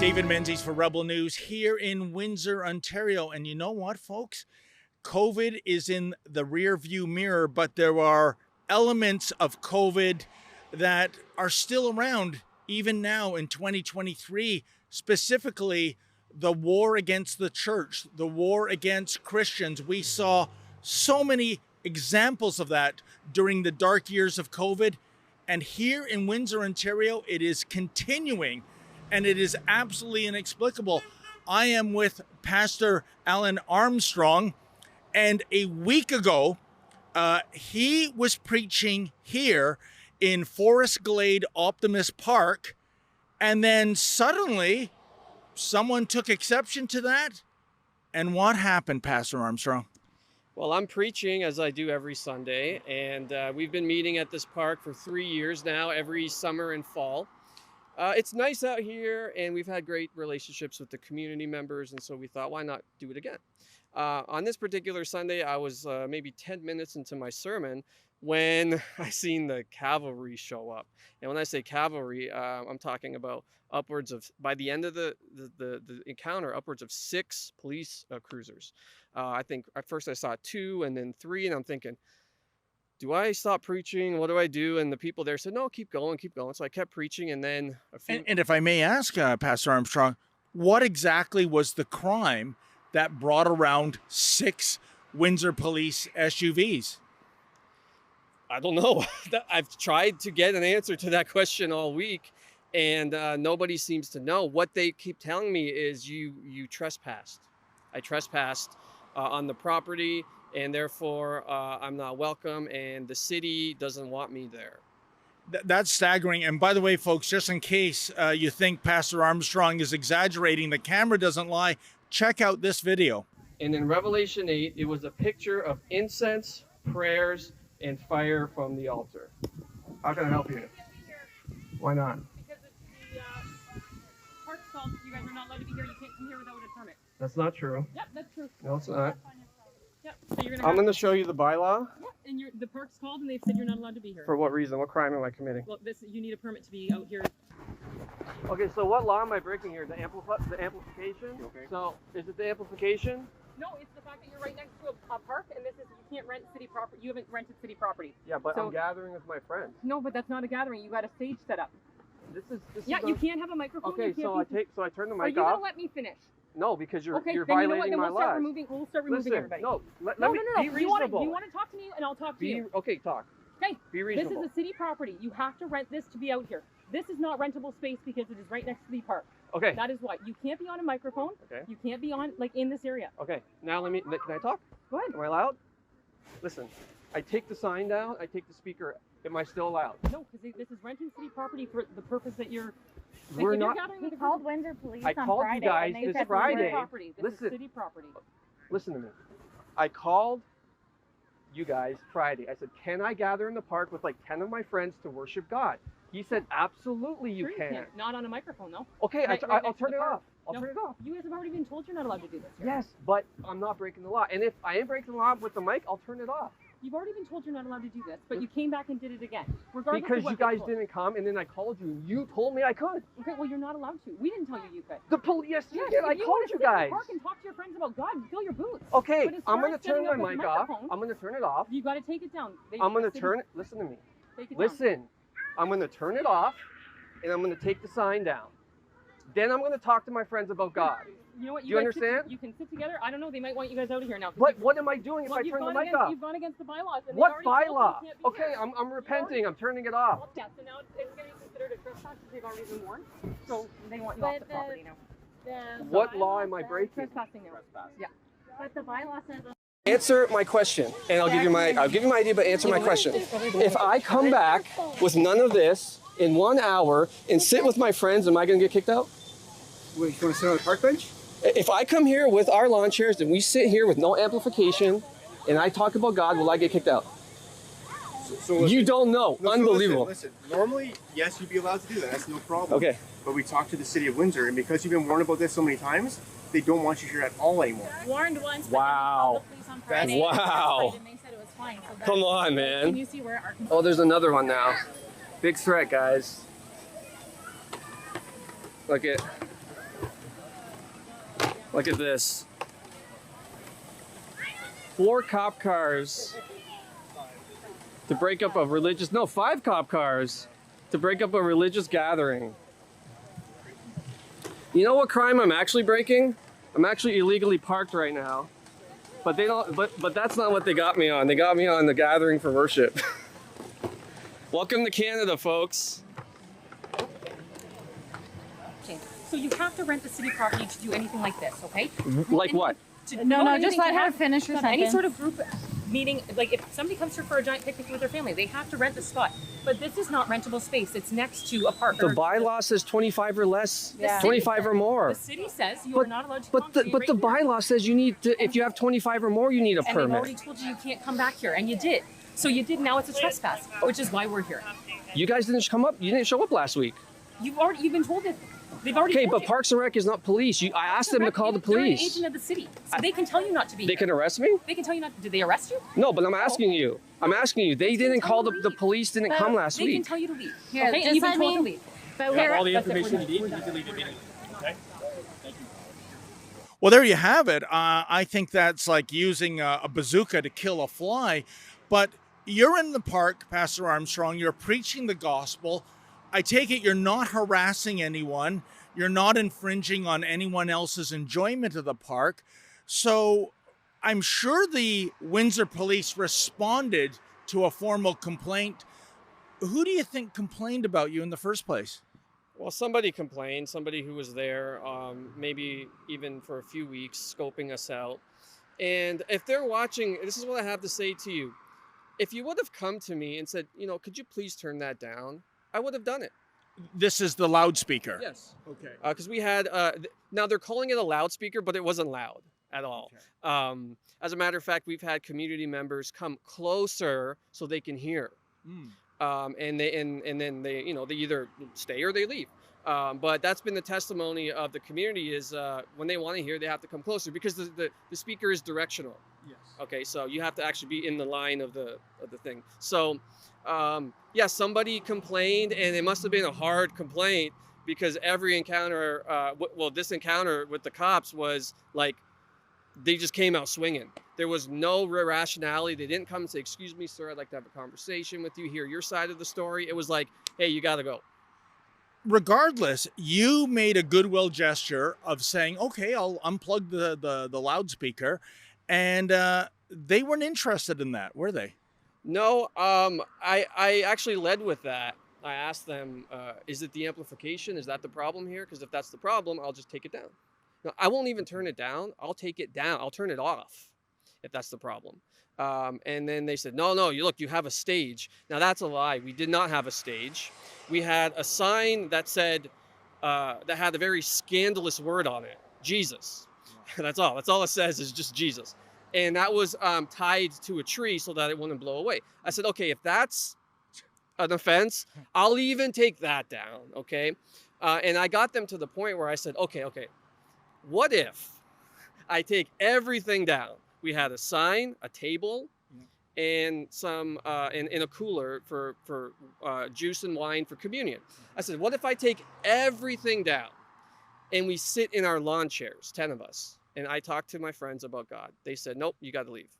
David Menzies for Rebel News here in Windsor, Ontario. And you know what, folks? COVID is in the rear view mirror, but there are elements of COVID that are still around even now in 2023, specifically the war against the church, the war against Christians. We saw so many examples of that during the dark years of COVID. And here in Windsor, Ontario, it is continuing, and it is absolutely inexplicable. I am with Pastor Alin Armstrong, and a week ago, he was preaching here in Forest Glade Optimist Park, and then suddenly someone took exception to that. And what happened, Pastor Armstrong? Well, I'm preaching as I do every Sunday, and we've been meeting at this park for 3 years now, every summer and fall. It's nice out here, and we've had great relationships with the community members, and so we thought, why not do it again? On this particular Sunday, I was maybe 10 minutes into my sermon when I seen the cavalry show up. And when I say cavalry, I'm talking about upwards of, by the end of the encounter, upwards of 6 police cruisers. I think at first I saw 2 and then 3, and I'm thinking, do I stop preaching? What do I do? And the people there said, no, keep going, keep going. So I kept preaching, and then And if I may ask, Pastor Armstrong, what exactly was the crime that brought around 6 Windsor police SUVs? I don't know. I've tried to get an answer to that question all week, and nobody seems to know. What they keep telling me is you trespassed. I trespassed on the property, and therefore I'm not welcome, and the city doesn't want me there. That's staggering. And by the way, folks, just in case you think Pastor Armstrong is exaggerating, the camera doesn't lie. Check out this video. And in Revelation 8, it was a picture of incense, prayers, and fire from the altar. How can I help you? Why not? Because it's the park called. You guys are not allowed to be here. You can't come here without a permit. That's not true. Yep, that's true. No, it's not. Yep. So you're I'm going to show you the bylaw. Yep. And the park's called, and they've said you're not allowed to be here. For what reason? What crime am I committing? Well, you need a permit to be out here. Okay, so what law am I breaking here? The amplification? Okay. So, is it the amplification? No, it's the fact that you're right next to a park, and this is you can't rent city property. You haven't rented city property. Yeah, but So- I'm gathering with my friends. No, but that's not a gathering. You got a stage set up. This is Yeah, you can't have a microphone. Okay, you can't so I turn the Are mic you off. gonna let me finish? No, because you're Okay, you're then you know what? violating Then my we'll start laws. removing. We'll start removing Listen, everybody. no, let no, me no, no. be You want reasonable. to talk to me, and I'll talk to you. Okay, talk. Okay. Be This reasonable. is a city property. You have to rent this to be out here. This is not rentable space because it is right next to the park. Okay. That is why. You can't be on a microphone. Okay. You can't be on, like, in this area. Okay. Now can I talk? Go ahead. Am I allowed? Listen, I take the sign down. I take the speaker. Am I still allowed? No, because this is renting city property for the purpose that you're. Like, We're if you're not. gathering He with called Windsor Police I on called Friday, you guys and they this said This Friday. is property. This Listen. is city property. Listen to me. I called you guys Friday. I said, can I gather in the park with like 10 of my friends to worship God? He said, absolutely you Sure can. Not on a microphone, though. Okay, Right I'll next to turn the it park. off. I'll No. turn it off. You guys have already been told you're not allowed to do this. Here. Yes, but I'm not breaking the law. And if I am breaking the law with the mic, I'll turn it off. You've already been told you're not allowed to do this, but you came back and did it again. Regardless Because of what you they guys told. didn't come, and then I called you. You told me I could. Okay, well, you're not allowed to. We didn't tell you could. The police, yes, you Yes, did. if I you called wanna you sit in guys. the park and talk to your friends about God, fill your boots. Okay, But as I'm far going as to turn setting my up with mic off. microphone- I'm going to turn it off. You got to take it down. I'm going to turn it. Listen to me. Take it down. Listen. I'm going to turn it off, and I'm going to take the sign down. Then I'm going to talk to my friends about God. You know what? Do you guys sit- understand? You can sit together. I don't know. They might want you guys out of here now. 'cause But you've- what am I doing if well, I you've turn the gone mic against, off? You've gone against the bylaws. And What they've already told you bylaw? you can't be Okay, here. I'm repenting. I'm turning it off. Yeah, so now it's going to be considered a trespass because they've already been warned. So they want you off the property now. What law am I breaking? Trespassing now. Yeah. But the bylaw says Answer my question, and I'll give you my idea, but answer my question. If I come back with none of this in 1 hour and sit with my friends, am I going to get kicked out? Wait, you want to sit on the park bench? If I come here with our lawn chairs and we sit here with no amplification and I talk about God, will I get kicked out? So You don't know. No, so Unbelievable. Listen, normally, yes, you'd be allowed to do that. That's no problem. Okay. But we talked to the city of Windsor, and because you've been warned about this so many times, they don't want you here at all anymore. warned once. Wow. But then they called the police on Friday. Wow. And they said it was fine. So Come on, Can man. you see where our Oh, there's another one now. Big threat, guys. Look at. Look at this. 4 cop cars to break up a religious, no, 5 cop cars to break up a religious gathering. You know what crime I'm actually breaking? I'm actually illegally parked right now. But they don't, but that's not what they got me on. They got me on the gathering for worship. Welcome to Canada, folks. Okay. So you have to rent the city property to do anything like this, okay? Like what? No, just let her finish her sentence. Any sort of group meeting, like if somebody comes here for a giant picnic with their family, they have to rent the spot. But this is not rentable space. It's next to a park. The bylaw says 25 or less, Yeah. 25 or more. The city says you are not allowed to But the bylaw says you need to, if you have 25 or more, you need a and they've permit. already told you can't come back here, and you did. So you did. Now it's a trespass, which is why we're here. You guys didn't come up. You didn't show up last week. You've been told it. They've already. Okay, told but you. Parks and Rec is not police. I asked them to call the They're an police. agent of the city, so they can tell you not to be. They here. can arrest me? They can tell you not. Did they arrest you? No, but I'm asking you. I'm asking you. They didn't call the police. Didn't come last They can week. tell you to leave. Here, Okay, just and you've been let told me- to leave. But we're all the That's it, we're information you done. need. You can leave the meeting. Okay. Thank you. Well, there you have it. I think that's like using a bazooka to kill a fly. But you're in the park, Pastor Armstrong. You're preaching the gospel. I take it you're not harassing anyone. You're not infringing on anyone else's enjoyment of the park. So I'm sure the Windsor police responded to a formal complaint. Who do you think complained about you in the first place? Well, somebody complained, somebody who was there, maybe even for a few weeks, scoping us out. And if they're watching, this is what I have to say to you. If you would have come to me and said, could you please turn that down? I would have done it. This is the loudspeaker. Yes. Okay. Because we had, now they're calling it a loudspeaker, but it wasn't loud at all. Okay. As a matter of fact, we've had community members come closer so they can hear. And then they either stay or they leave. But that's been the testimony of the community is when they want to hear, they have to come closer because the speaker is directional. Yes. Okay, so you have to actually be in the line of the thing. So somebody complained, and it must have been a hard complaint because every encounter, this encounter with the cops was like they just came out swinging. There was no rationality. They didn't come and say, "Excuse me, sir, I'd like to have a conversation with you, hear your side of the story." It was like, "Hey, you got to go." Regardless, you made a goodwill gesture of saying, "Okay, I'll unplug the loudspeaker," and they weren't interested in that, were they? No, I actually led with that. I asked them, "Is it the amplification? Is that the problem here? Because if that's the problem, I'll just take it down." No, I won't even turn it down. I'll take it down. I'll turn it off if that's the problem. And then they said, no, you have a stage. Now that's a lie. We did not have a stage. We had a sign that said, that had a very scandalous word on it, Jesus. That's all. That's all it says is just Jesus. And that was tied to a tree so that it wouldn't blow away. I said, okay, if that's an offense, I'll even take that down, okay? And I got them to the point where I said, okay, what if I take everything down? We had a sign, a table, and some in a cooler for juice and wine for communion. I said, what if I take everything down and we sit in our lawn chairs, 10 of us, and I talked to my friends about God? They said, nope, you got to leave.